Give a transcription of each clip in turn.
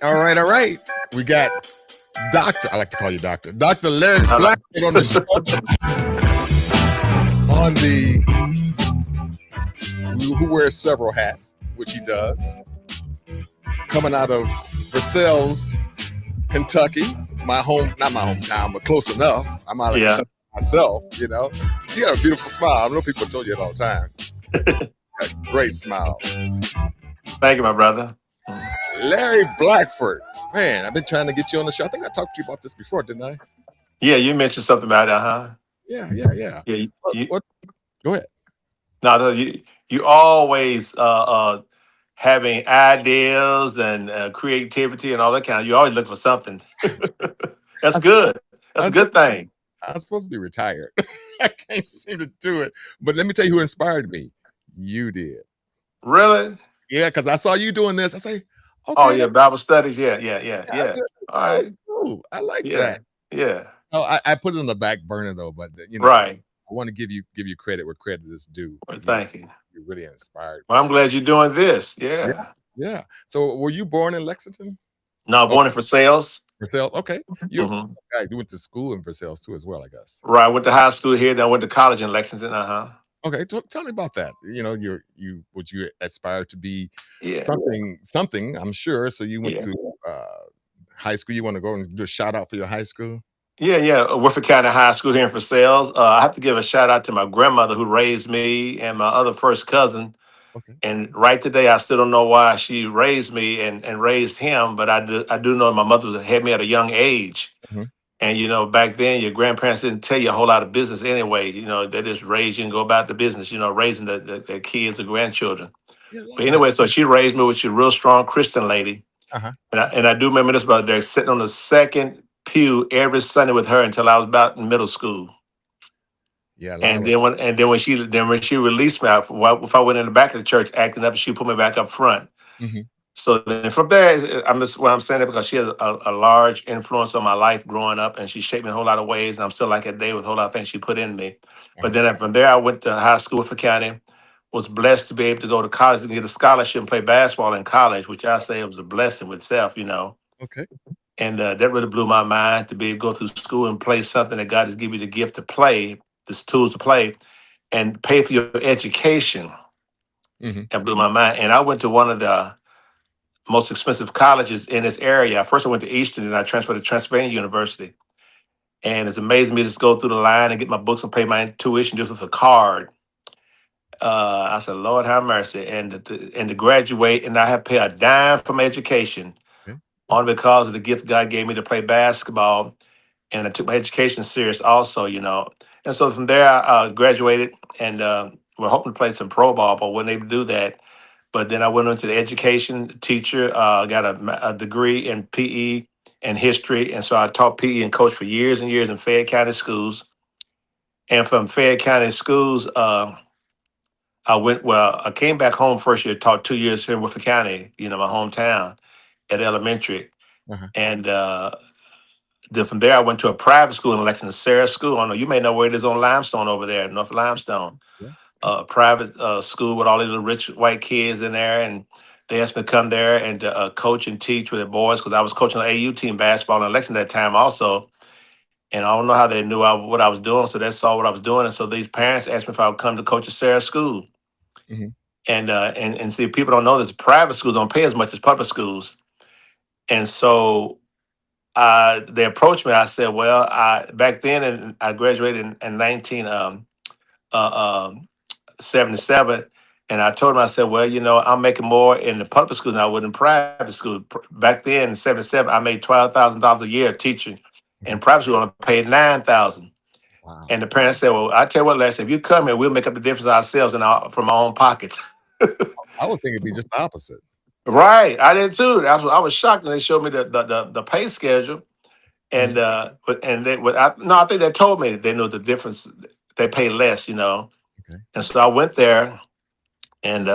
All right, all right. We got Doctor. I like to call you Doctor. Doctor Larry I like Blackford on the show. On the who wears several hats, which he does. Coming out of Versailles, Kentucky, my home, not my hometown, but close enough. I'm out of yeah. Kentucky myself. You know, you got a beautiful smile. I know people told you it all the time. A great smile. Thank you, my brother. Mm. Larry Blackford. Man, I've been trying to get you on the show. I think I talked to you about this before, didn't I? Yeah, you mentioned something about that, huh? Yeah, yeah, yeah. Yeah, What? What? Go ahead. no, you always having ideas and creativity and all that kind of. You always look for something. That's I'm, good. That's I'm, a good supposed, thing. I'm supposed to be retired. I can't seem to do it. But let me tell you who inspired me. You did. Really? Yeah, because I saw you doing this. I say, Oh okay, yeah, Bible studies. Yeah, yeah, yeah, yeah, yeah. that All that was right. cool. I like Yeah, that. yeah. Oh, I put it on the back burner though, but Right. I want to give you credit where credit is due. Well, thank you. You really inspired Well, me. I'm glad you're doing this. Yeah, Yeah. yeah. So were you born in Lexington? No, Oh, born for sales. Versailles. Okay. You're Hmm. you went to school in Versailles too, as well, I guess. Right. I went to high school here. Then I went to college in Lexington. Uh huh. Okay, tell me about that. You would you aspire to be Yeah. something, I'm sure. So you went Yeah. to uh high school. You want to go and do a shout out for your high school? Yeah, yeah. Woodford County High School here for sales. I have to give a shout out to my grandmother who raised me and my other first cousin. Okay. And right today, I still don't know why she raised me and raised him, but I do know my mother had me at a young age. Mhm. And back then, your grandparents didn't tell you a whole lot of business anyway. They just raised you and go about the business. Raising the kids or grandchildren. Yeah, I But like that. anyway, so she raised me with she a real strong Christian lady. Uh-huh. And I do remember this about there sitting on the second pew every Sunday with her until I was about in middle school. Yeah, a lot And of then when she released me, if I went in the back of the church acting up, she put me back up front. Mhm. So then from there, I'm saying that because she has a large influence on my life growing up, and she shaped me in a whole lot of ways. And I'm still like that day with a whole lot of things she put in me. But Uh-huh. then from there, I went to high school for county. Was blessed to be able to go to college and get a scholarship and play basketball in college, which I say was a blessing with itself. Okay. And that really blew my mind to be able to go through school and play something that God has given you the gift to play, the tools to play, and pay for your education. Mhm. That blew my mind. And I went to one of the most expensive colleges in this area. First, I went to Eastern, and I transferred to Transylvania University. And it's amazing me to just go through the line and get my books and pay my tuition just with a card. I said, Lord have mercy. And to graduate, and I have to pay a dime for my education, Okay. only because of the gift God gave me to play basketball. And I took my education serious also. And so from there, I graduated and we're hoping to play some pro ball, but wasn't able to do that. But then I went into the education teacher, got a degree in PE and history. And so I taught PE and coached for years and years in Fayette County schools. And from Fayette County schools, I came back home first year, taught 2 years here in Woodford County, my hometown at elementary. Uh-huh. And then from there, I went to a private school in Lexington, Sarah School. I know you may know where it is on Limestone over there, North Limestone. Yeah. Private school with all these little rich white kids in there. And they asked me to come there and to coach and teach with the boys because I was coaching the AU team basketball in Lexington at that time also. And I don't know how they knew what I was doing. So they saw what I was doing. And so these parents asked me if I would come to coach at Sarah School. Mhm. And see, people don't know that private schools don't pay as much as public schools. And so they approached me. I said, "Well, I back then, and I graduated in 1977." And I told him, I said, "Well, I'm making more in the public school than I would in private school. Back then in '77, I made $12,000 a year teaching, Mhm. and private school only paid 9,000." Wow. And the parents said, "Well, I tell you what, Les, if you come here, we'll make up the difference ourselves from our own pockets." I would think it'd be just the opposite. Right, I did too. I was shocked when they showed me the pay schedule. Mhm. I think they told me they knew the difference. They pay less. Okay. And so I went there and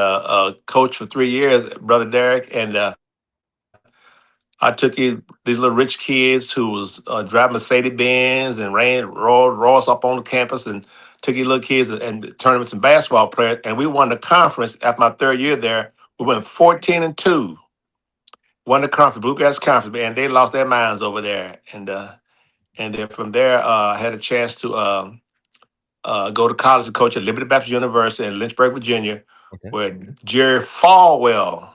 coached for 3 years, brother Derek, and I took these little rich kids who was driving Mercedes Benz and ran Rolls up on the campus, and took these little kids and turned them into basketball players. And we won the conference after my third year there. We went 14-2. won the conference, Bluegrass Conference, man. They lost their minds over there, and then from there, I had a chance to go to college and coach at Liberty Baptist University in Lynchburg, Virginia, Okay. where Jerry Falwell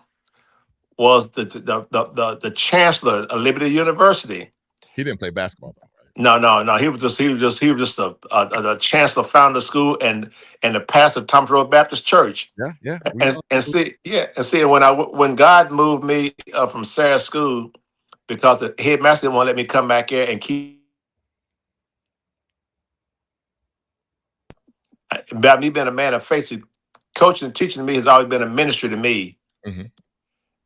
was the chancellor of Liberty University. He didn't play basketball though, right? No. He was just a chancellor, founder of school, and the pastor of Thomas Road Baptist Church. Yeah, yeah. We And know. and see, yeah, and see, when God moved me from Sarah School because the headmaster didn't want to let me come back here and keep about me being a man of faith. Coaching and teaching to me has always been a ministry to me. Hmm.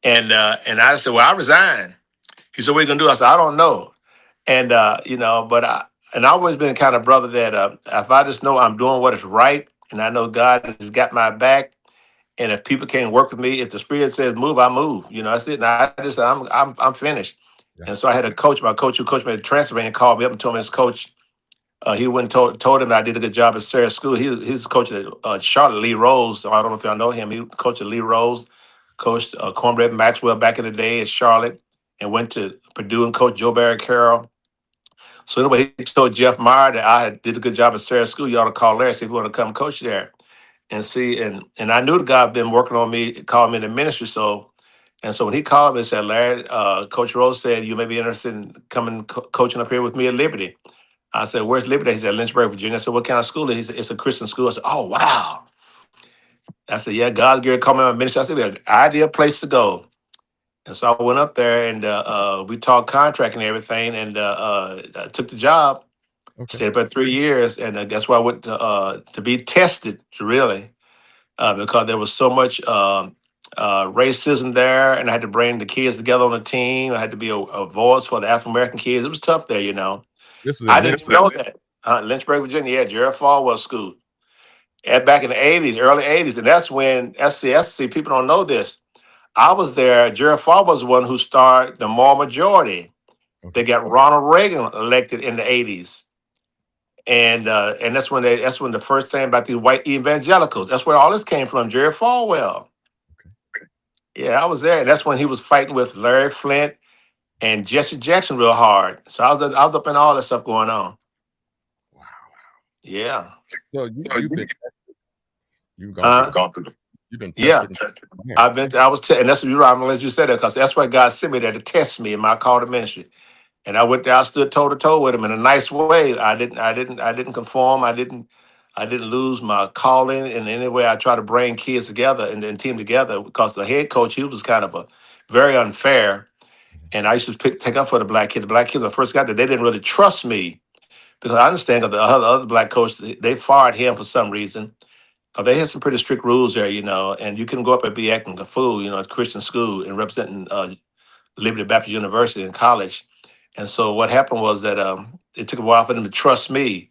And I said, well, I resign. He said, what are you gonna do? I said, I don't know. And but I always been the kind of brother that if I just know I'm doing what is right, and I know God has got my back, and if people can't work with me, if the Spirit says move, I move. That's it. And I just said, I'm finished. Yeah. And so I had a coach, my coach who coached me at transfer, and called me up and told me his coach. He went and told him I did a good job at Sarah School. He was coaching at Charlotte, Lee Rose. So I don't know if y'all know him. He coached at Lee Rose, coached Cornbread Maxwell back in the day at Charlotte, and went to Purdue and coached Joe Barry Carroll. So anyway, he told Jeff Meyer that I had did a good job at Sarah School. You ought to call Larry, see if you want to come coach there. And see, and I knew the guy had been working on me, called me in the ministry. So when he called me and said, Larry, Coach Rose said you may be interested in coming coaching up here with me at Liberty. I said, where's Liberty? He said, Lynchburg, Virginia. I said, what kind of school is it? He said, it's a Christian school. I said, oh, wow. I said, yeah, God's girl called me in my ministry. I said, an ideal place to go. And so I went up there and we talked contract and everything, and I took the job. Okay. Stayed about 3 years, and that's why I went to be tested, really, because there was so much racism there, and I had to bring the kids together on the team. I had to be a voice for the African American kids. It was tough there. This was I in didn't Lynchburg. know that. Lynchburg, Virginia, yeah, Gerald Falwell School. And back in the 80s, early 80s, and that's when SCSC, people don't know this. I was there. Gerald Falwell was the one who started the moral majority. They Okay. got Ronald Reagan elected in the 80s. And that's when the first thing about these white evangelicals, that's where all this came from, Jerry Falwell. Okay. Yeah, I was there. And that's when he was fighting with Larry Flint and Jesse Jackson real hard. So I was up in all that stuff going on. Wow. Yeah. So you've been you've gone through Uh, the you've been yeah. tested. Man. And that's you're right. I'm gonna let you say that because that's why God sent me there to test me in my call to ministry. And I went there, I stood toe to toe with him in a nice way. I didn't conform. I didn't lose my calling in any way. I try to bring kids together and team together because the head coach, he was kind of a very unfair. And I used to take up for the black kid. The black kids, when I first got there, they didn't really trust me because I understand that the other black coach, they fired him for some reason. They had some pretty strict rules there, and you couldn't go up and be acting a fool, at Christian school and representing Liberty Baptist University in college. And so what happened was that it took a while for them to trust me,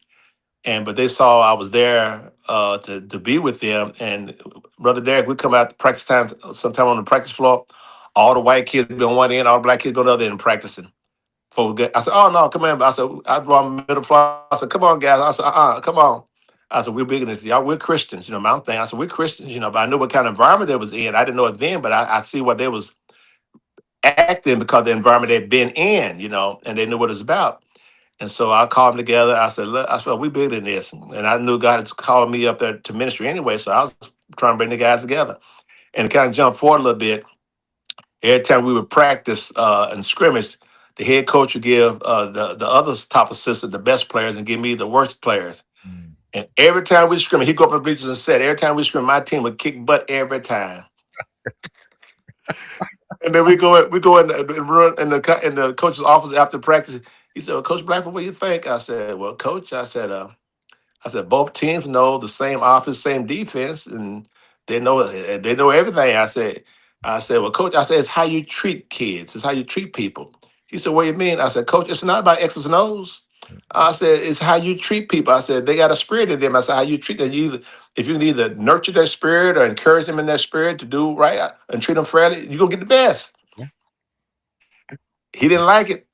but they saw I was there to be with them. And Brother Derek, we come out to practice time sometime on the practice floor. All the white kids be on one end, all the black kids be on the other end practicing. I said, oh no, come on. I said, I draw middle floor. I said, come on, guys. I said, come on. I said, we're bigger than this. Y'all, we're Christians, my thing. I said, we're Christians, but I knew what kind of environment they was in. I didn't know it then, but I see what they was acting because the environment they'd been in, and they knew what it was about. And so I called them together. I said, look, I said, we bigger than this. And I knew God had called me up there to ministry anyway. So I was trying to bring the guys together. And to kind of jump forward a little bit, every time we would practice and scrimmage, the head coach would give the other top assistant the best players and give me the worst players. Mm. And every time we scrimmage, he'd go up in the bleachers and said, every time we scrimmage, my team would kick butt every time. And then we go in and run in the coach's office after practice. He said, well, Coach Blackford, what do you think? I said, well, Coach, I said both teams know the same offense, same defense, and they know everything. I said, well, Coach, I said it's how you treat kids, it's how you treat people. He said, what do you mean? I said, Coach, it's not about X's and O's. I said, it's how you treat people. I said, they got a spirit in them. I said, how you treat them. If you can either nurture their spirit or encourage them in their spirit to do right and treat them fairly, you're going to get the best. Yeah. He didn't like it,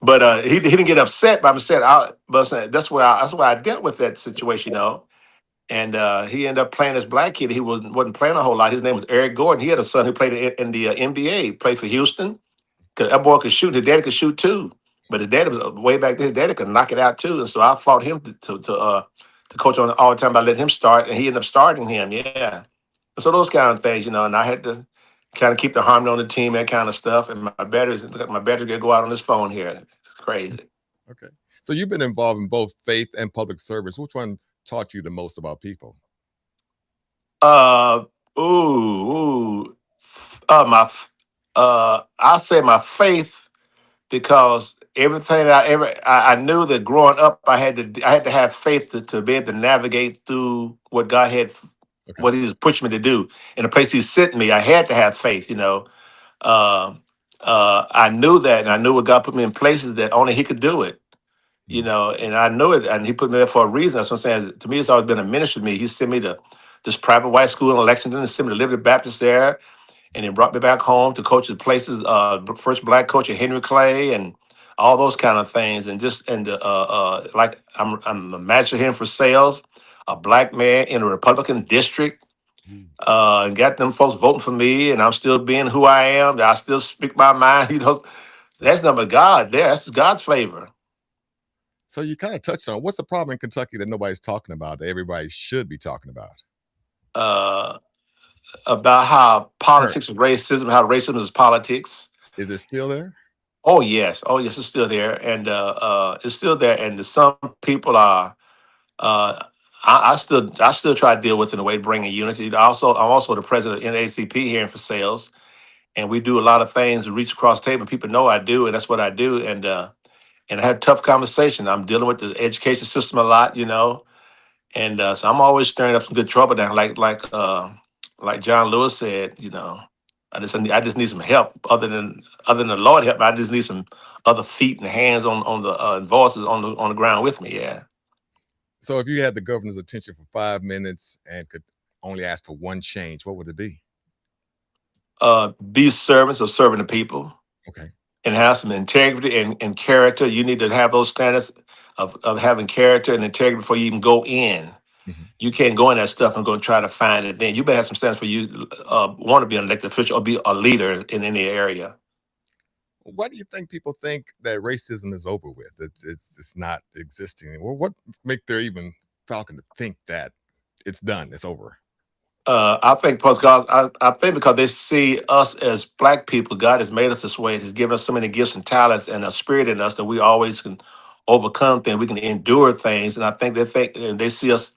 but he didn't get upset. But I'm saying, that's why I dealt with that situation, And he ended up playing this black kid. He wasn't playing a whole lot. His name was Eric Gordon. He had a son who played in the NBA, played for Houston, because that boy could shoot. His daddy could shoot too, but his daddy was way back then. His daddy could knock it out too, and so I fought him to coach on all the time by letting him start, and he ended up starting him. Yeah, so those kind of things, and I had to kind of keep the harmony on the team, that kind of stuff. And my battery's gonna go out on this phone here. It's crazy. Okay. So you've been involved in both faith and public service. Which one taught you the most about people? Uh, ooh, my, I'll say my faith, because everything that I knew that growing up, I had to have faith to be able to navigate through what God had, Okay. what He was pushing me to do, in the place He sent me. I had to have faith. Uh, I knew that, and I knew what God put me in places that only He could do it. Mm. And I know it, and He put me there for a reason. That's what I'm saying. To me, it's always been a ministry to me. He sent me to this private white school in Lexington, and sent me to Liberty Baptist there, and he brought me back home to coach at places. First black coach at Henry Clay, and all those kind of things, and just and like I'm a manager here for sales, a black man in a Republican district, Mm. and got them folks voting for me, and I'm still being who I am. I still speak my mind. That's not but God. That's God's favor. So you kind of touched on what's the problem in Kentucky that nobody's talking about that everybody should be talking about? Uh, about how Sure. politics and racism, how racism is politics. Is it still there? Oh yes, it's still there, and it's still there. And some people are. Uh, I still try to deal with it in a way, bringing unity. I'm also the president of NAACP here for sales, and we do a lot of things to reach across the table. People know I do, and that's what I do. And I have tough conversation. I'm dealing with the education system a lot, and so I'm always stirring up some good trouble down. Like John Lewis said, I just need some help. Other than the Lord help, I just need some other feet and hands on the and voices on the ground with me. Yeah. So if you had the governor's attention for 5 minutes and could only ask for one change, what would it be? Be servants of serving the people, Okay. and have some integrity and character. You need to have those standards of having character and integrity before you even go in. Mhm. You can't go in that stuff and go try to find it. Then you better have some standards for you want to be an elected official or be a leader in any area. Why do you think people think that racism is over with? It's not existing anymore. What make their even Falcon to think that it's done, it's over? I think I think because they see us as black people, God has made us this way. He's given us so many gifts and talents and a spirit in us that we always can overcome things. We can endure things, and I think and they see us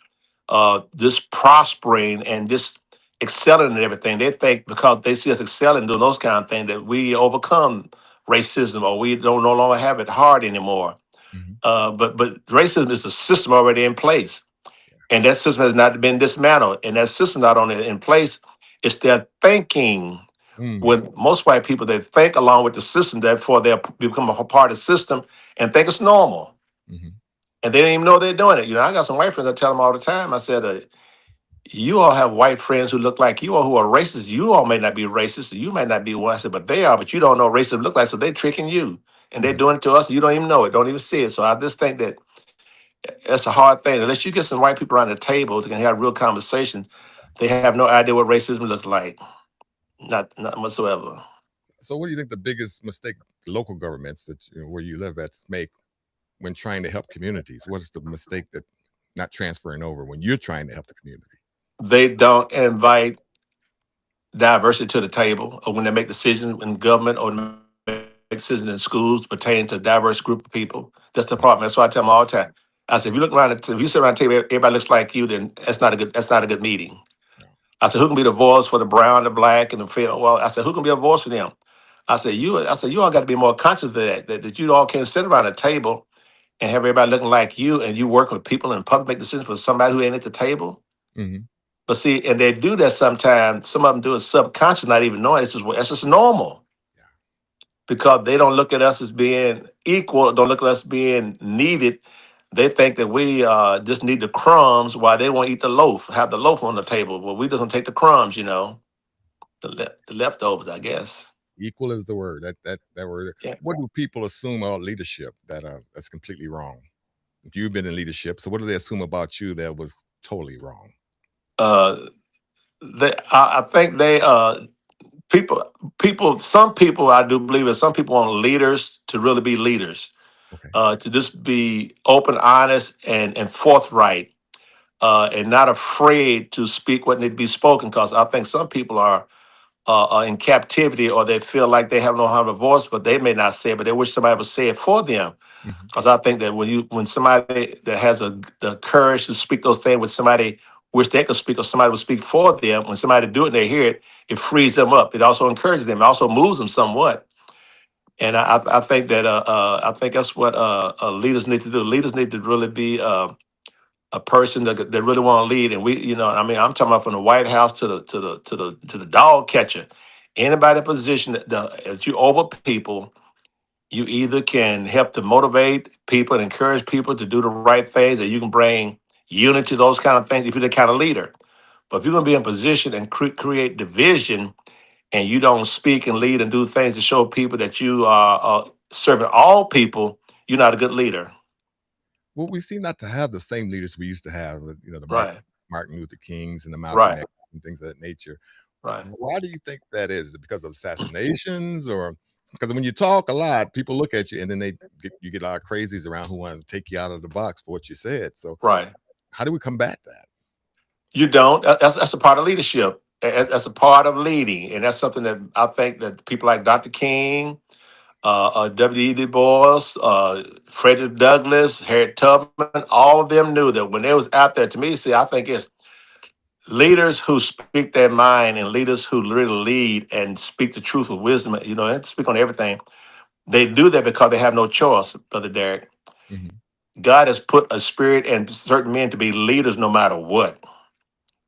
just prospering and just excelling in everything. They think because they see us excelling doing those kind of things that we overcome racism, or we don't no longer have it hard anymore. Mhm. But racism is a system already in place, and that system has not been dismantled. And that system not only in place, it's their thinking. Mm. When most white people, they think along with the system, therefore they become a part of the system and think it's normal, Mhm. and they don't even know they're doing it. I got some white friends. I tell them all the time. I said, "You all have white friends who look like you, or who are racist. You all may not be racist. You may not be one." I said, "But they are. But you don't know what racism look like. So they're tricking you, and they're Mhm. doing it to us. And you don't even know it. Don't even see it." So I just think that that's a hard thing. Unless you get some white people around the table that can have real conversations, they have no idea what racism looks like. Not whatsoever. So what do you think the biggest mistake local governments that where you live at make when trying to help communities? What is the mistake that not transferring over when you're trying to help the community? They don't invite diversity to the table, or when they make decisions in government, or make decisions in schools pertaining to a diverse group of people. That's the problem. That's why I tell them all the time. I said, if you sit around the table, everybody looks like you, then that's not a good meeting. No. I said, who can be the voice for the brown, the black, and the fair? Well, I said, who can be a voice for them? I said, you all got to be more conscious of that you all can't sit around a table and have everybody looking like you, and you work with people in public, make decisions for somebody who ain't at the table. Hmm. But see, and they do that sometimes. Some of them do it subconscious, not even knowing. It's just normal, Yeah. because they don't look at us as being equal. Don't look at us being needed. They think that we just need the crumbs, while they won't eat the loaf, have the loaf on the table. Well, we just don't take the crumbs, the leftovers, I guess. Equal is the word. That word. Yeah. What do people assume about leadership that's completely wrong? You've been in leadership, so what do they assume about you that was totally wrong? Uh, I think people, some people, I do believe that some people want leaders to really be leaders, Okay. to just be open, honest, and forthright, and not afraid to speak what need to be spoken. Because I think some people are in captivity, or they feel like they have no have a voice, but they may not say it, but they wish somebody would say it for them. Mhm. Because I think that when somebody that has the courage to speak those things with somebody wish they could speak, or somebody would speak for them, when somebody do it and they hear it, it frees them up. It also encourages them. It also moves them somewhat. And I think that I think that's what leaders need to do. Leaders need to really be a person that really want to lead. And we, I mean, I'm talking about from the White House to the dog catcher. Anybody in position that you over people, you either can help to motivate people and encourage people to do the right things, or you can bring unity, those kind of things, if you're the kind of leader. But if you're going to be in position and create division, and you don't speak and lead and do things to show people that you are serving all people, you're not a good leader. Well, we seem not to have the same leaders we used to have, the Right, Martin Luther Kings and the Malcolm right, X and things of that nature. right. Why do you think that is? Is it because of assassinations, or because when you talk a lot, people look at you and then you get a lot of crazies around who want to take you out of the box for what you said. So Right. how do we combat that? You don't. That's a part of leadership. That's a part of leading, and that's something that I think that people like Dr. King, W. E. Du Bois, Frederick Douglass, Harriet Tubman, all of them knew that when they was out there. To me, see, I think it's leaders who speak their mind and leaders who really lead and speak the truth with wisdom. And speak on everything. They do that because they have no choice, Brother Derek. Mhm. God has put a spirit in certain men to be leaders no matter what.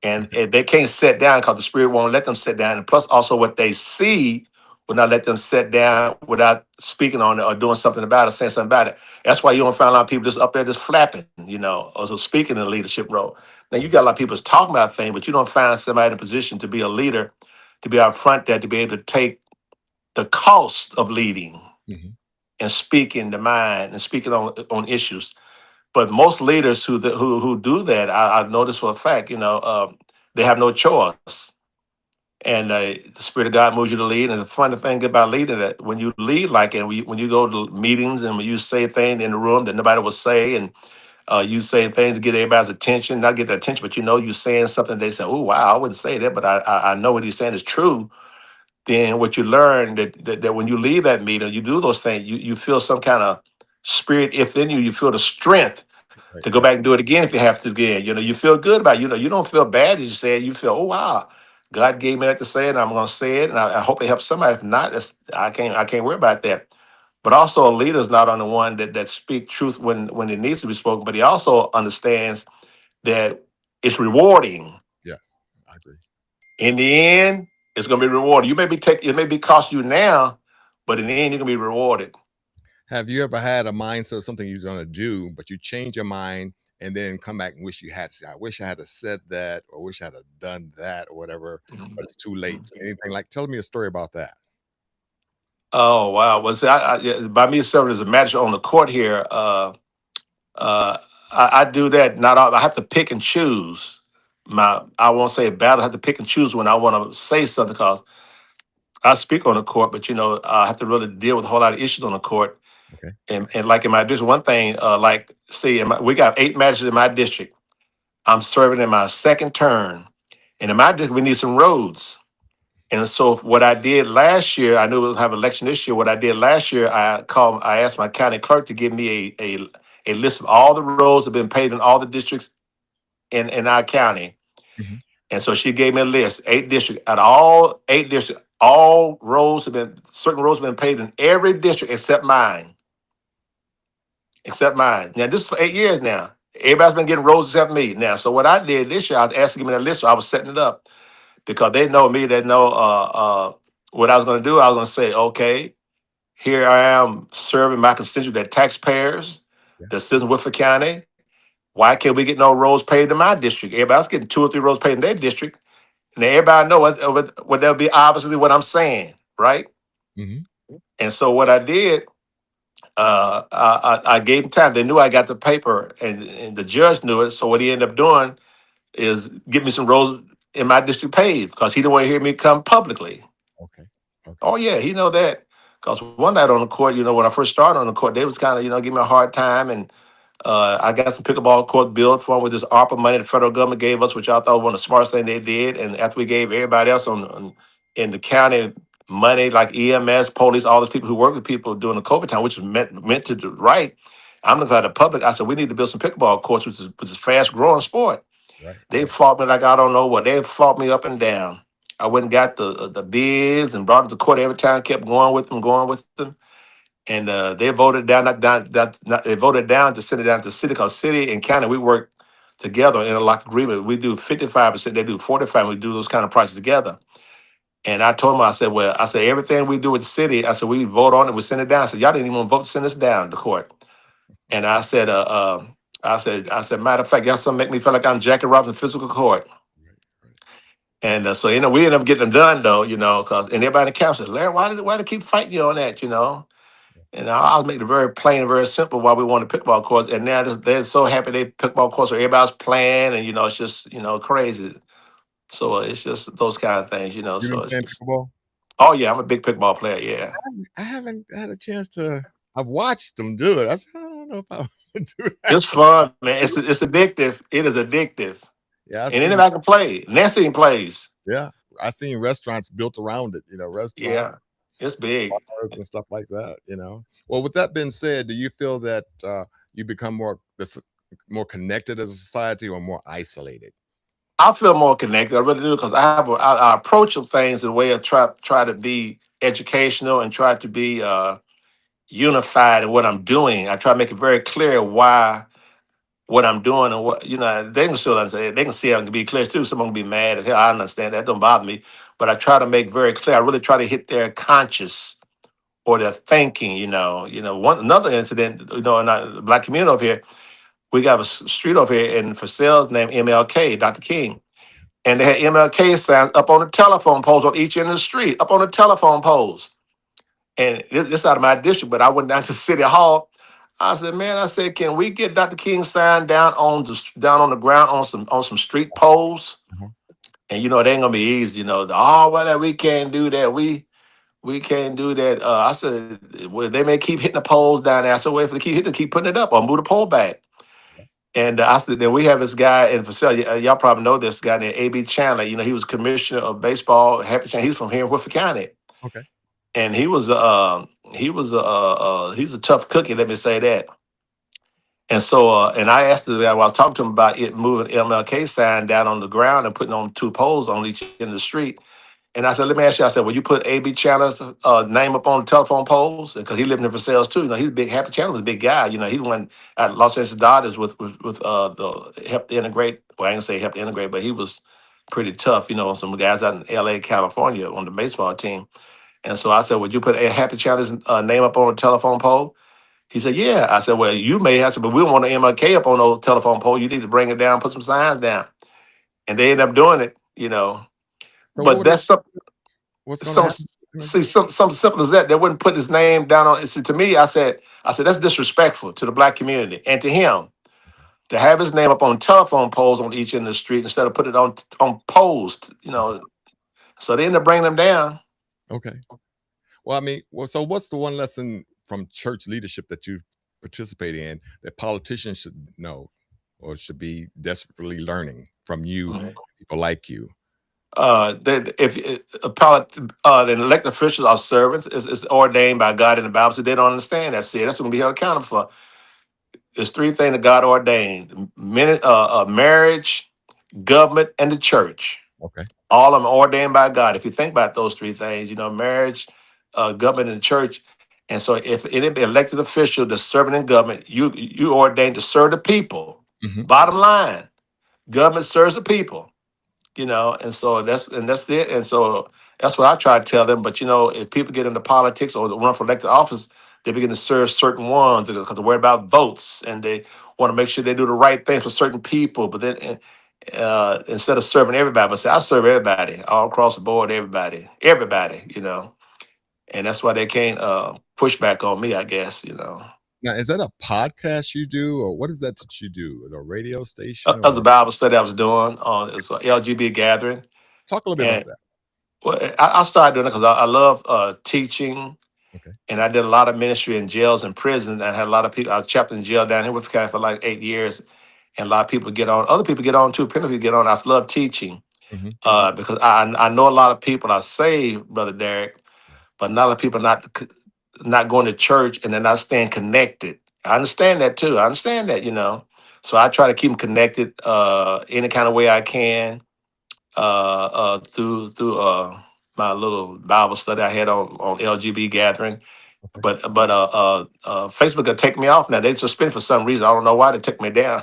And they can't sit down because the spirit won't let them sit down. And plus, also what they see will not let them sit down without speaking on it or doing something about it, saying something about it. That's why you don't find a lot of people just up there just flapping, also speaking in a leadership role. Now you got a lot of people just talking about things, but you don't find somebody in a position to be a leader, to be out front there, to be able to take the cost of leading Mhm. and speaking the mind and speaking on issues. But most leaders who do that, I know this for a fact. They have no choice, and the Spirit of God moves you to lead. And the funny thing about leading, that when you lead like, and when you go to meetings and when you say things in the room that nobody will say, and you say things to get everybody's attention, not get their attention, but you're saying something. They say, "Oh wow, I wouldn't say that," but I know what he's saying is true. Then what you learn that when you leave that meeting, you do those things, you feel some kind of spirit within you. You feel the strength Right, to go right. back and do it again if you have to again. You feel good about it. You don't feel bad as you say it. You feel, oh wow, God gave me that to say it, and I'm gonna say it, and I hope it helps somebody. If not, I can't worry about that. But also a leader is not on the one that speak truth when it needs to be spoken, but he also understands that it's rewarding. Yes, I agree. In the end, it's gonna be rewarded. It may be cost you now, but in the end, you're gonna be rewarded. Have you ever had a mindset of something you're gonna do, but you change your mind and then come back and wish you had I wish I had have said that, or wish I'd have done that, or whatever, but Mhm. it's too late. Anything like, tell me a story about that. Oh wow! Well, see, yeah, by me serving as a manager on the court here, Uh, I do that. Not all. I have to pick and choose. I won't say battle. I have to pick and choose when I want to say something because I speak on the court, but I have to really deal with a whole lot of issues on the court. Okay. And like in my district, one thing, like see, we got 8 managers in my district. I'm serving in my second term, and in my district, we need some roads. And so what I did last year, I knew we would have election this year. What I did last year, I asked my county clerk to give me a list of all the roads that have been paved in all the districts in our county. Mhm. And so she gave me a list, 8 districts. Out of all 8 districts, all roads have been certain roads have been paved in every district except mine. Except mine. Now this is for 8 years now. Everybody's been getting roads except me. Now, so what I did this year, I was asked to give me that list, so I was setting it up because they know me, they know what I was gonna do. I was gonna say, okay, here I am serving my constituents, their taxpayers, Yeah. the citizens of Woodford County. Why can't we get no roads paved in my district? Everybody's getting 2 or 3 roads paved in their district. And everybody know what that'll be obviously what I'm saying, right? Mhm. And so what I did, I gave them time. They knew I got the paper, and the judge knew it. So what he ended up doing is give me some roads in my district paved because he didn't want to hear me come publicly. Okay. Okay. Oh yeah, he know that. Cause one night on the court, when I first started on the court, they was kind of, giving me a hard time, and I got some pickleball court built for them with this ARPA money the federal government gave us, which I thought was one of the smartest thing they did. And after we gave everybody else in the county money, like EMS, police, all those people who work with people during the COVID time, which was meant to do right. I'm looking at the public. I said we need to build some pickleball courts, which is fast growing sport. Right. They Right. fought me like I don't know what. They fought me up and down. I went and got the bids and brought them to court every time. Kept going with them, and they voted down. They voted down to send it down to city because city and county we work together in a lock agreement. We do 55%. They do 45. We do those kind of projects together. And I told them, I said everything we do with the city. I said we vote on it. We send it down. I said y'all didn't even vote to send this down to court. And I said, matter of fact, y'all some make me feel like I'm Jackie Robinson physical court. Right. Right. And so we ended up getting them done though, because and everybody in the camp said, Larry, why they keep fighting you on that? And I'll make it very plain and very simple why we want a pickleball course. And now they're so happy they pickleball course where everybody's playing, and it's just crazy. So it's just those kind of things. You So been it's playing just, pickleball? oh yeah, I'm a big pickleball player. Yeah, I haven't had a chance to. I've watched them do it. I don't know if I would do that. it's fun, man. It's addictive. It is addictive, Yeah, I and seen. anybody can play. Nancy plays. Yeah, I seen restaurants built around it. Restaurants Yeah, it's big. and stuff like that. Well, with that being said, do you feel that you become more connected as a society or more isolated? I feel more connected. I really do because I approach of things in a way of try to be educational and try to be unified in what I'm doing. I try to make it very clear why what I'm doing and what they can still understand. They can see I can be clear too. Someone can be mad as hell. I understand that. Don't bother me. But I try to make very clear. I really try to hit their conscious or their thinking. One another incident. In the black community over here, we got a street over here in for sales named MLK, Dr. King. And they had MLK signs up on the telephone poles on each end of the street, up on the telephone poles. And this out of my district, but I went down to City Hall. I said, man, can we get Dr. King sign down on the ground on some street poles? Mhm. And it ain't gonna be easy, well, we can't do that. We can't do that. I said, well, they may keep hitting the poles down there. I said, well, if they keep hitting, keep putting it up or move the pole back. And I said, then we have this guy in facility. Y'all probably know this guy named A.B. Chandler. He was commissioner of baseball. Happy Chandler. He's from here in Woodford County, Okay. and he's a tough cookie. Let me say that. And so, and I asked the guy, I was talking to him about it moving MLK sign down on the ground and putting on two poles on each end of the street. And I said, let me ask you. I said, will you put A.B. Chandler's name up on the telephone poles? Because he lived in Versailles too. He's big. Happy Chandler's a big guy. He went at Los Angeles Dodgers with the help to integrate. Well, I ain't gonna say help to integrate, but he was pretty tough. Some guys out in L.A., California on the baseball team. And so I said, would you put a Happy Chandler's name up on a telephone pole? He said, yeah. I said, well, you may have to, but we don't want an MLK up on those telephone pole. You need to bring it down, put some signs down. And they ended up doing it. So what But would it? that's something What's going to some happen? see something simple as that. They wouldn't put his name down on. See, to me, I said that's disrespectful to the black community and to him to have his name up on telephone poles on each end of the street instead of put it on poles. So they end up bringing them down. Okay. Well, I mean, so what's the one lesson from church leadership that you participate in that politicians should know or should be desperately learning from you, Mhm. people like you? That if the elected officials are servants, is ordained by God in the Bible, so they don't understand that. See, that's what we be held accountable for. There's three things that God ordained: marriage, government, and the church. Okay. All of them ordained by God. If you think about those three things, marriage, government, and church. And so, if any elected official that's serving in government, you ordained to serve the people. Hmm. Bottom line, government serves the people. And so that's it. And so that's what I try to tell them. But if people get into politics or run for elected office, they begin to serve certain ones because they're worried about votes and they want to make sure they do the right thing for certain people. But then instead of serving everybody, but say I serve everybody all across the board, everybody. And that's why they can't push back on me, I guess. Now, is that a podcast you do, or what is that you do? A radio station, Of the or Bible study I was doing on it's a LGBT gathering. talk a little bit about And that? Well, I started doing it because I love teaching, Okay. and I did a lot of ministry in jails and prisons. I had a lot of people. I was chaplain in jail down here with County for like 8 years, and a lot of people get on. Other people get on too. Penalty get on. I love teaching Hmm. because I know a lot of people are saved, Brother Derek, Yeah. but not a lot of people not going to church and they're not staying connected. I understand that too. I understand that, So I try to keep them connected any kind of way I can through my little Bible study I had on LGB gathering. Okay. But Facebook will take me off now. They suspended for some reason. I don't know why they took me down.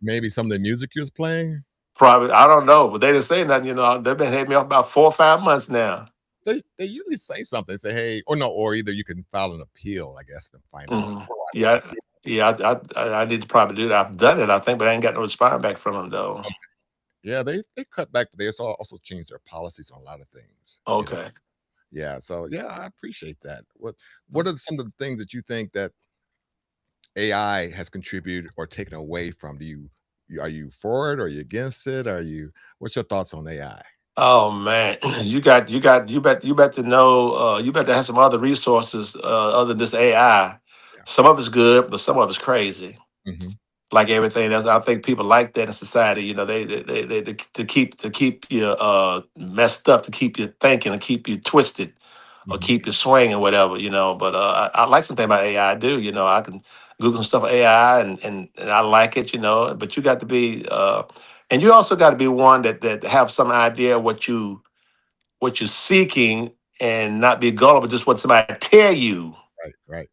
Maybe some of the music you was playing. Probably I don't know, but they didn't say nothing. They've been hitting me off about 4 or 5 months now. They usually say something. Say, hey, or no, or either you can file an appeal, I guess, and find out Mhm. why they Yeah, took it. yeah. I need to probably do that. I've done it, I think, but I ain't got no response back from them though. Okay. Yeah, they cut back, but they also changed their policies on a lot of things. Okay. Yeah, so yeah, I appreciate that. What are some of the things that you think that AI has contributed or taken away from? Are you for it? Are you against it? What's your thoughts on AI? Oh man, you bet to know you bet to have some other resources other than this AI. Yeah. Some of it's good, but some of it's crazy. Hmm. Like everything else, I think people like that in society. They to keep you messed up, to keep you thinking, to keep you twisted, or Hmm. keep you swinging, whatever. But I like something about AI. I do. I can Google some stuff AI, and I like it. But you got to be, and you also got to be one that have some idea what you're seeking, and not be gullible just what somebody tell you. Right, right.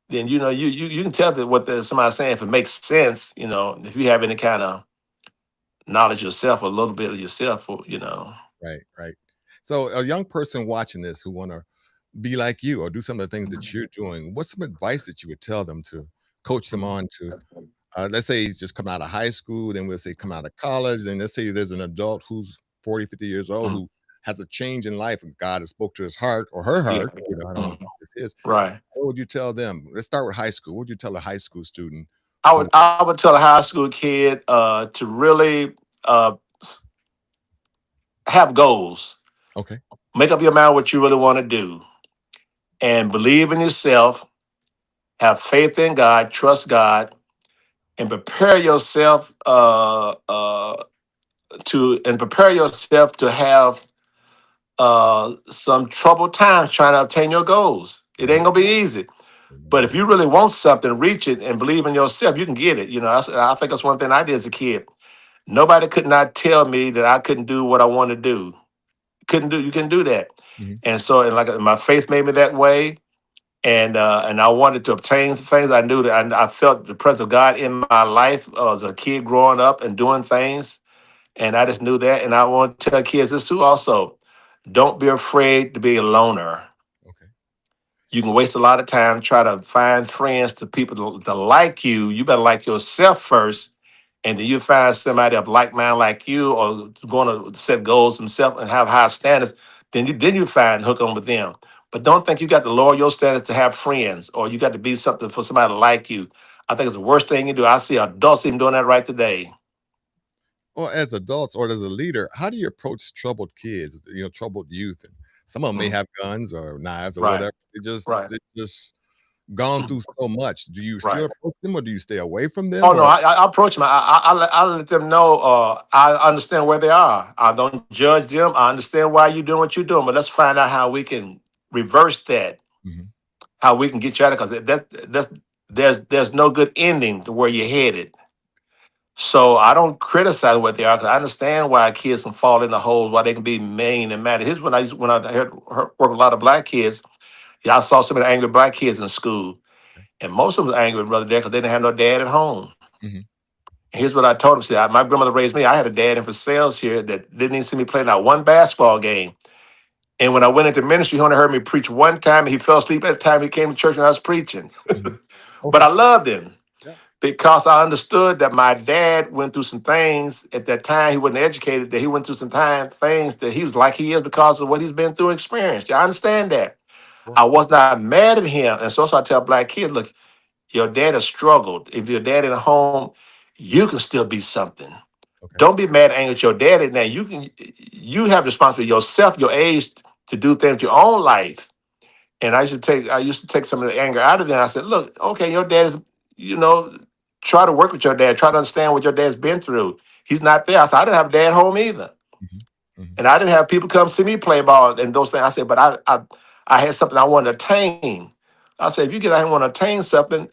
Then you can tell that what somebody's saying, if it makes sense. If you have any kind of knowledge yourself, a little bit of yourself, Right, right. So a young person watching this who want to be like you or do some of the things that you're doing, what's some advice that you would tell them to coach them on to, let's say he's just come out of high school, then we'll say come out of college, and let's say there's an adult who's 40, 50 years old Mhm. who has a change in life and God has spoke to his heart or her Yeah. heart, I don't know Mhm. if it's his. Right. What would you tell them? Let's start with high school. What would you tell a high school student I would who I would tell a high school kid to really have goals. okay. Make up your mind what you really want to do, and believe in yourself. Have faith in God. Trust God, and prepare yourself to have some troubled times trying to obtain your goals. It ain't Right. gonna be easy. But if Amen. you really want something, reach it and believe in yourself. You can get it. I think that's one thing I did as a kid. Nobody could not tell me that I couldn't do what I want to do. You couldn't do that. Mhm. And so, and like my faith made me that way. And I wanted to obtain things. I knew that I felt the presence of God in my life as a kid growing up and doing things. And I just knew that. And I want to tell kids this too also. Don't be afraid to be a loner. Okay. You can waste a lot of time trying to find friends to people to like you. You better like yourself first, and then you find somebody of like mind like you, or going to set goals themselves and have high standards. Then you find hook on with them. But don't think you got to lower your standards to have friends, or you got to be something for somebody to like you. I think it's the worst thing you do. I see adults even doing that right today. Or as adults or as a leader, how do you approach troubled kids, troubled youth? And some of them may Mm, have guns or knives or right, whatever. right, They just gone through so much. Do you still right. approach them or do you stay away from them? Oh no, Or I approach them. I let them know. I understand where they are. I don't judge them. I understand why you're doing what you're doing, but let's find out how we can reverse that. Mhm. How we can get you out of, because there's no good ending to where you're headed. So I don't criticize what they are, because I understand why kids can fall in the holes, why they can be mean and mad. Here's when I work with a lot of black kids. Yeah, I saw some of the angry black kids in school, Okay. and most of them was angry with Brother Dad because they didn't have no dad at home. Mhm. Here's what I told him. See, my grandmother raised me. I had a dad in for sales here that didn't even see me play not one basketball game. And when I went into ministry, he only heard me preach one time. He fell asleep at the time he came to church when I was preaching. Mhm. But Okay. I loved him Yeah. because I understood that my dad went through some things at that time. He wasn't educated, that he went through some things that he was like he is because of what he's been through, experienced. I understand that. Well, I was not mad at him. And so I tell black kids, look, your dad has struggled. If your dad in a home, you can still be something. Okay. Don't be mad and angry at your daddy. Now you have responsibility yourself, your age, to do things with your own life. And I used to take some of the anger out of them. I said, look, okay, your dad is, you know, try to work with your dad, try to understand what your dad's been through. He's not there. I said, I didn't have a dad home either. Hmm. Hmm. And I didn't have people come see me play ball and those things. I said, but I had something I wanted to attain. I said, if you get out and want to attain something,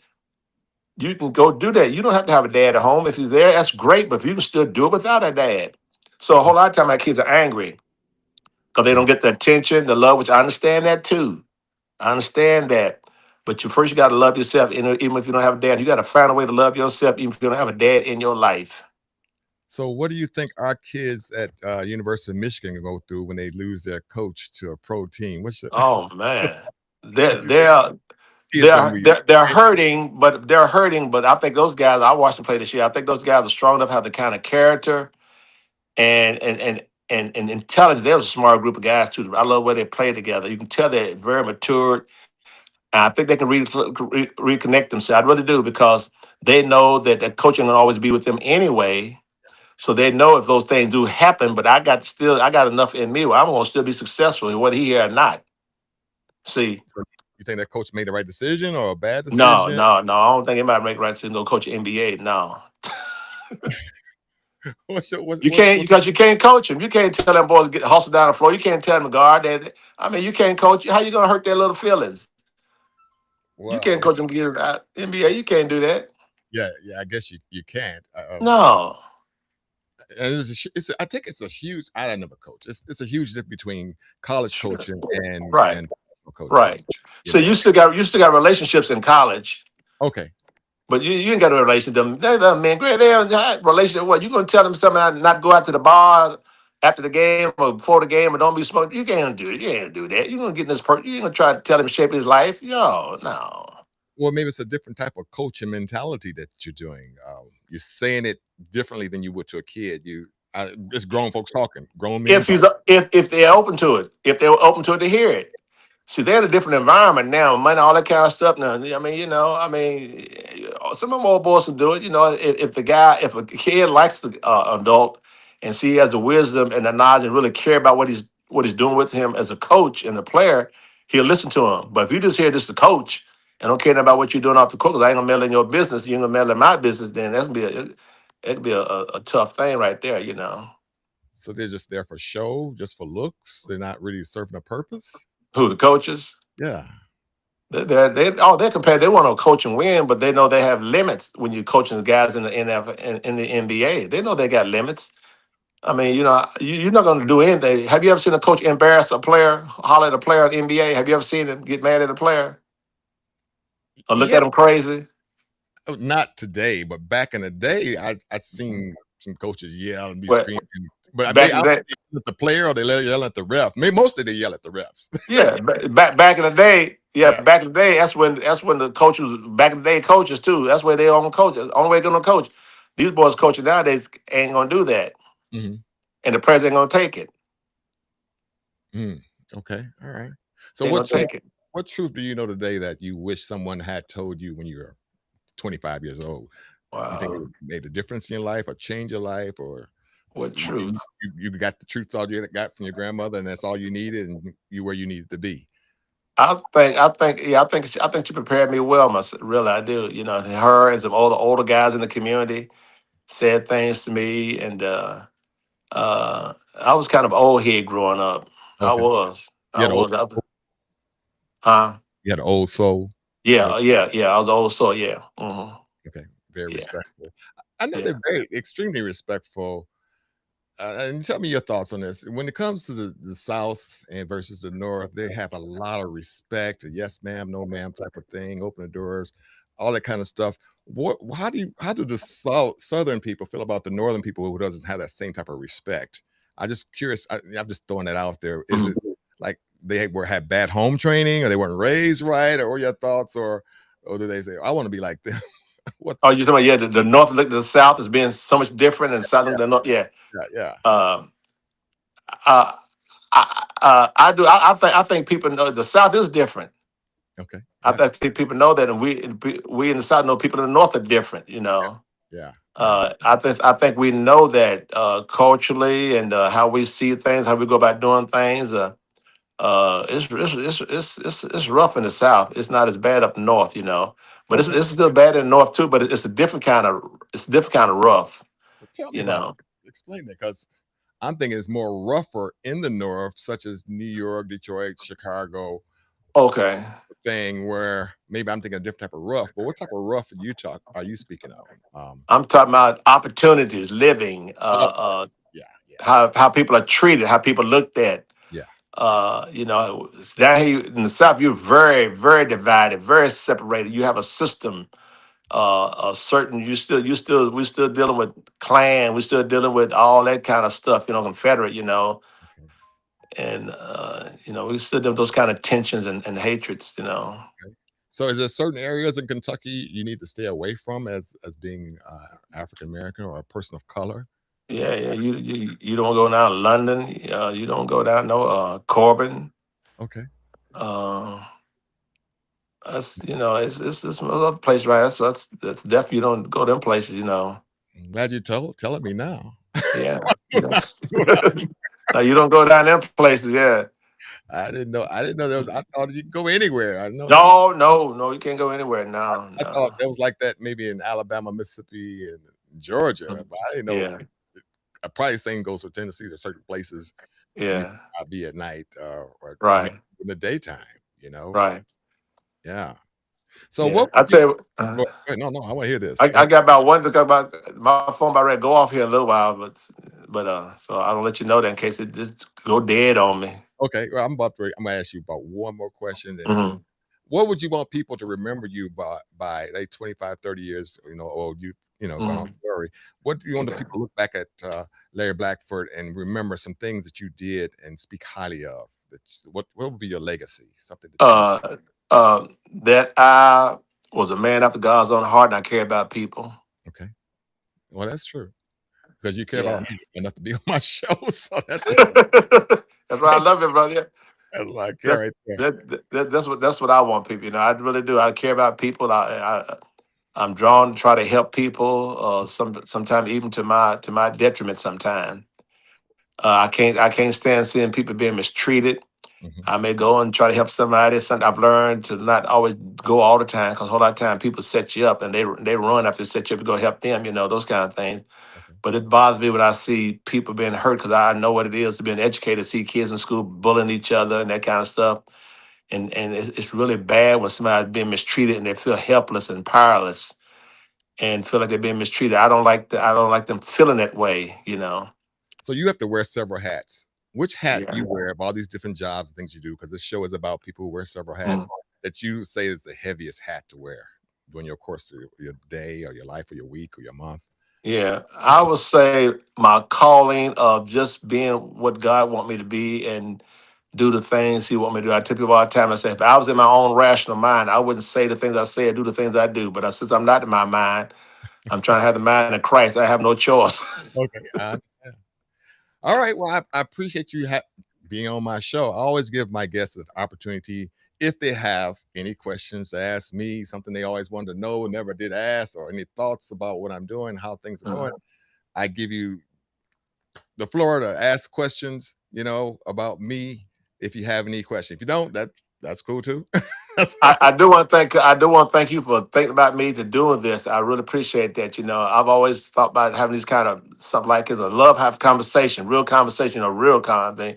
you can go do that. You don't have to have a dad at home. If he's there, that's great. But if you can still do it without a dad. So a whole lot of time my kids are angry because they don't get the attention, the love, which I understand that too. I understand that. But you got to love yourself, even if you don't have a dad. You got to find a way to love yourself, even if you don't have a dad in your life. So, what do you think our kids at University of Michigan go through when they lose their coach to a pro team? What's your, Oh man, what they're you think they're kids gonna they're be? they're, they're hurting, but they're hurting. But I think those guys. I watched them play this year. I think those guys are strong enough, have the kind of character and intelligence. They was a smart group of guys too. I love where they play together. You can tell they're very matured. And I think they can reconnect themselves. I really do because they know that the coaching will always be with them anyway. So they know if those things do happen. But I got enough in me where I'm going to still be successful, whether he here or not. See, So you think that coach made the right decision or a bad no, decision? no, no. I don't think anybody make the right decision to go coach NBA. No, What's your, you can't what's because you can't coach them. You can't tell them boys to get hustle down the floor. You can't tell them to guard that. I mean, you can't coach. How you going to hurt their little feelings? You well, can't coach them to get out NBA. You can't do that. yeah, yeah. I guess you can't. No. And I think it's a huge. I never coach. It's a huge difference between college Sure. coaching Right. and professional coaching. Right. You So know. you still got relationships in college, Okay. but you ain't got a relationship. They're man, great. They're relationship. What you gonna tell them something not go out to the bar after the game or before the game or don't be smoking? You can't do it. You can't do that. You gonna get in this person. You ain't gonna try to tell him shape his life. Yo, no. Well, maybe it's a different type of coaching mentality that you're doing. You're saying it differently than you would to a kid. It's grown folks talking, grown men If talking. he's if they're open to it, if they were open to it to hear it. See, they're in a different environment now, money, all that kind of stuff. Now, I mean, some of them old boys can do it. You know, if a kid likes the adult and see he has the wisdom and the knowledge and really care about what he's doing with him as a coach and a player, he'll listen to him. But if you just hear this the coach and don't care about what you're doing off the court, 'cause I ain't gonna meddle in your business, you ain't gonna meddle in my business, then it could be a tough thing right there. You know, So they're just there for show, just for looks. They're not really serving a purpose. who the coaches? Yeah. They're compared. They want to coach and win, but they know they have limits when you're coaching the guys in the NFL in the NBA. They know they got limits. I mean, you're not going to do anything. Have you ever seen a coach embarrass a player, holler at a player in the NBA? Have you ever seen him get mad at a player or look Yeah. at him crazy? Not today, but back in the day, I've seen some coaches yell and be But screaming. But back in the day, yell at the player or they yell at the ref. Maybe mostly they yell at the refs. yeah, back in the day, yeah, Yeah. back in the day, that's when the coaches back in the day coaches too. That's where they on coaches. Only way they're gonna coach. These boys coaching nowadays ain't gonna do that, Mhm. and the players ain't gonna take it. Mm. Okay. All right. So They ain't gonna take it. what truth do you know today that you wish someone had told you when you were 25 years old? You think it Wow, would made a difference in your life or change your life or what truth? you got the truth all you got from your grandmother and that's all you needed and you where you needed to be. I think she prepared me well. Really, I do. You know, her and some older guys in the community said things to me, and I was kind of old head growing up. I Okay. was, You I had an old, was, huh? you had an old soul. Yeah, Like, yeah. I was old, so yeah, okay, very yeah, respectful. I know yeah. they're very extremely respectful. And tell me your thoughts on this. When it comes to the South and versus the North, they have a lot of respect, a yes ma'am, no ma'am type of thing, open the doors, all that kind of stuff. How do the Southern people feel about the Northern people who doesn't have that same type of respect? I'm just curious. I'm just throwing that out there. Is it like they had bad home training, or they weren't raised right, or what are your thoughts, or do they say I want to be like them? Oh, What's you talking about the North look the South as being so much different, and Southern yeah, than North. Yeah. yeah, yeah. Um, uh, I do. I think people know the South is different. Okay, I yeah, think people know that, and we in the South know people in the North are different. You know. yeah. I think we know that culturally and how we see things, how we go about doing things. It's rough in the South. It's not as bad up north, but Okay, it's still bad in the north too. But it's a different kind of rough, well, tell me you about know. explain that because I'm thinking it's more rougher in the north, such as New York, Detroit, Chicago, Okay. thing where maybe I'm thinking a different type of rough. But what type of rough are you speaking of? I'm talking about opportunities, living, Oh, yeah, yeah, how people are treated, how people looked at. yeah. Down here in the South, you're very, very divided, very separated. You have a system, a certain. We're still dealing with Klan. We're still dealing with all that kind of stuff. Confederate. Okay, And we still dealing with those kind of tensions and hatreds. okay. So, is there certain areas in Kentucky you need to stay away from as being African American or a person of color? Yeah, yeah. You don't go down to London. You don't go down no Corbin. Okay. Uh, it's some other place, right? That's definitely you don't go them places. I'm glad you telling me now. Yeah, So I you know know. not to go down there. No, you don't go down them places. Yeah. I didn't know. I didn't know there was. I thought you could go anywhere. I know. No, no, no. You can't go anywhere. No, I thought no. that was like that maybe in Alabama, Mississippi, and Georgia, Mm. but I didn't know. Yeah, Probably same goes for Tennessee. There's certain places you yeah. not be at night or maybe Right, in the daytime. You know. right. Yeah. So Yeah. what I would you? tell you, No, no. I want to hear this. I got about one to talk about. My phone about ready to go off here in a little while, but so I don't let you know that in case it just go dead on me. Okay. Well, I'm gonna ask you about one more question, and Hmm. what would you want people to remember you by like 25, 30 years, or gone on Hmm. story? What do you want the Yeah. people to look back at Larry Blackford and remember some things that you did and speak highly of? What would be your legacy? Something that you That I was a man after God's own heart, and I care about people. okay. Well, that's true because you care about Yeah. me enough to be on my show. So That's why I love it, brother. Yeah. that's what I care That's right there. that's what I want people. I really do. I care about people. I'm drawn to try to help people. Sometimes even to my detriment. Sometimes I can't stand seeing people being mistreated. Mhm. I may go and try to help somebody. Something I've learned to not always go all the time because a whole lot of time people set you up and they run after they set you up to go help them. Those kind of things. Okay. But it bothers me when I see people being hurt because I know what it is to be an educator, see kids in school bullying each other and that kind of stuff. And it's really bad when somebody's being mistreated and they feel helpless and powerless and feel like they're being mistreated. I don't like them feeling that way. So you have to wear several hats. Which hat Yeah. you wear of all these different jobs and things you do? Because this show is about people who wear several hats Mm. that you say is the heaviest hat to wear during your course of your day or your life or your week or your month. Yeah. I would say my calling of just being what God want me to be and do the things He want me to do. I tell people all the time. I say, if I was in my own rational mind, I wouldn't say the things I say or do the things I do. But since I'm not in my mind, I'm trying to have the mind of Christ. I have no choice. Okay, I understand. All right. Well, I appreciate you being on my show. I always give my guests an opportunity if they have any questions to ask me, something they always wanted to know and never did ask, or any thoughts about what I'm doing, how things are Uh, going. I give you the floor to ask questions, about me if you have any question. If you don't, that's cool too. That's I, I do want to thank I do want to thank you for thinking about me to doing this. I really appreciate that. I've always thought about having these kind of something like this. I love have conversation, real conversation, real kind of thing.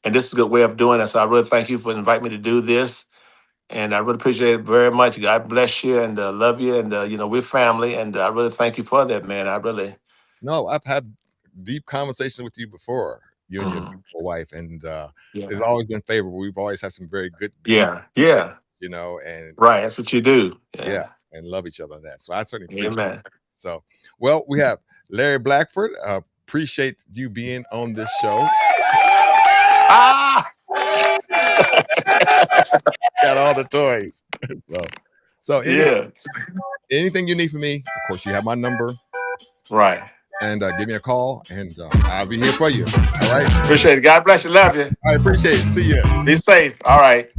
And this is a good way of doing it. So I really thank you for inviting me to do this. And I really appreciate it very much. God bless you and love you. And, we're family. And I really thank you for that, man. I really. no, I've had deep conversations with you before, you and your Mhm. beautiful wife, and it's Yeah. always been favorable. We've always had some very good Yeah. Yeah. and Right. That's what you do. yeah, Yeah. and love each other on that. So I certainly appreciate it. Amen. So, well, we have Larry Blackford. Appreciate you being on this show. Ah! Got all the toys. so, so Yeah. anything you need from me, of course, you have my number, Right. and give me a call, and I'll be here for you. All right. Appreciate it. God bless you. Love you. I appreciate it. See you. Be safe. All right.